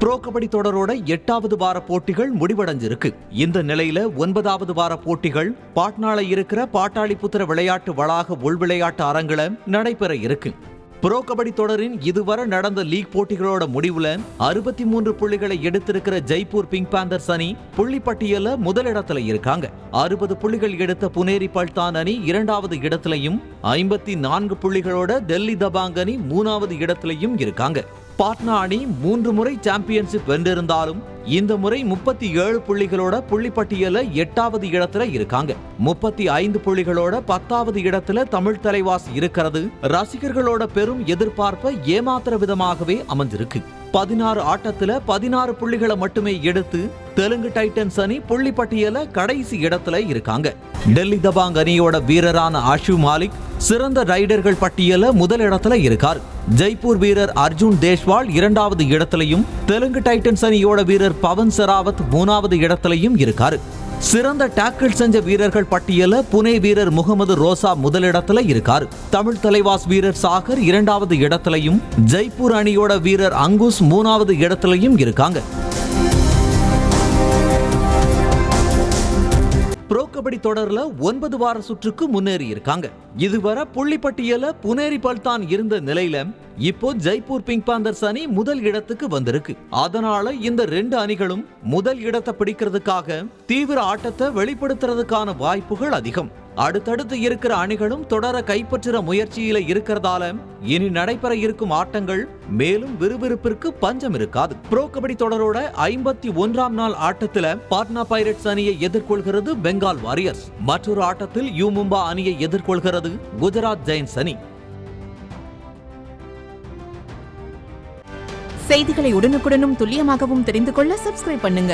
Bro kabaddi தொடரோட 8வது வார போட்டிகள் முடிவடைஞ்சிருக்கு. இந்த நிலையில 9வது வார போட்டிகள் பாட்னால இருக்கிற பாட்டாளிபுத்திர விளையாட்டு வளாக உள்விளையாட்டு அரங்குல நடைபெற இருக்கு. ப்ரோ கபடி தொடரின் இதுவரை நடந்த லீக் போட்டிகளோட முடிவுல 63 புள்ளிகளை எடுத்திருக்கிற ஜெய்ப்பூர் பிங்க் பேந்தர்ஸ் அணி புள்ளிப்பட்டியல முதலிடத்துல இருக்காங்க. 60 புள்ளிகள் எடுத்த புனேரி பல்தான் அணி 2வது இடத்திலையும் 54 புள்ளிகளோட டெல்லி தபாங் அணி 3வது இடத்திலையும் இருக்காங்க. பாட்னா அணி 3 முறை சாம்பியன்ஷிப் வென்றிருந்தாலும் இந்த முறை 37 புள்ளிகளோட புள்ளிப்பட்டியல 8வது இடத்துல இருக்காங்க. 35 புள்ளிகளோட 10வது இடத்துல தமிழ் தலைவாஸ் இருக்கிறது ரசிகர்களோட பெரும் எதிர்பார்ப்பை ஏமாத்துற விதமாகவே அமைஞ்சிருக்கு. 16 ஆட்டத்துல 16 புள்ளிகளை மட்டுமே எடுத்து தெலுங்கு டைட்டன்ஸ் அணி புள்ளிப்பட்டியல கடைசி இடத்துல இருக்காங்க. டெல்லி தபாங் அணியோட வீரரான ஆஷிவ் மாலிக் சிறந்த ரைடர்கள் பட்டியல முதல் இடத்துல இருக்கார். ஜெய்ப்பூர் வீரர் அர்ஜுன் தேஷ்வால் 2வது இடத்திலையும் தெலுங்கு டைட்டன்ஸ் அணியோட வீரர் பவன் சராவத் 3வது இடத்திலையும் இருக்காரு. சிறந்த டாக்கிள் செஞ்ச வீரர்கள் பட்டியல புனே வீரர் முகமது ரோசா முதலிடத்துல இருக்காரு. தமிழ் தலைவாஸ் வீரர் சாகர் 2வது இடத்திலையும் ஜெய்ப்பூர் அணியோட வீரர் அங்குஸ் 3வது இடத்திலையும் இருக்காங்க. ப்ரோ கபடி தொடர்ல 9 வார சுற்றுக்கு முன்னேறி இருக்காங்க. இதுவரை புள்ளிப்பட்டியல புனேரி பல்தான் இருந்த நிலையில இப்போ ஜெய்ப்பூர் பிங்க் பேந்தர்ஸ் அணி முதல் இடத்துக்கு வந்திருக்கு. அதனால இந்த 2 அணிகளும் முதல் இடத்தை பிடிக்கிறதுக்காக தீவிர ஆட்டத்தை வெளிப்படுத்துறதுக்கான வாய்ப்புகள் அதிகம். அடுத்தடுத்து இருக்கிற அணிகளும் தொடர கைப்பற்றுற முயற்சியில இருக்கிறதால இனி நடைபெற இருக்கும் ஆட்டங்கள் மேலும் விறுவிறுப்பிற்கு பஞ்சம் இருக்காது. ப்ரோ கபடி தொடரோட 51ஆம் நாள் ஆட்டத்துல பாட்னா பைரட்ஸ் அணியை எதிர்கொள்கிறது பெங்கால் வாரியர்ஸ். மற்றொரு ஆட்டத்தில் யூ மும்பா அணியை எதிர்கொள்கிறது குஜராத் ஜெயின்ஸ் அணி. செய்திகளை உடனுக்குடனும் துல்லியமாகவும் தெரிந்து கொள்ள சப்ஸ்கிரைப் பண்ணுங்க.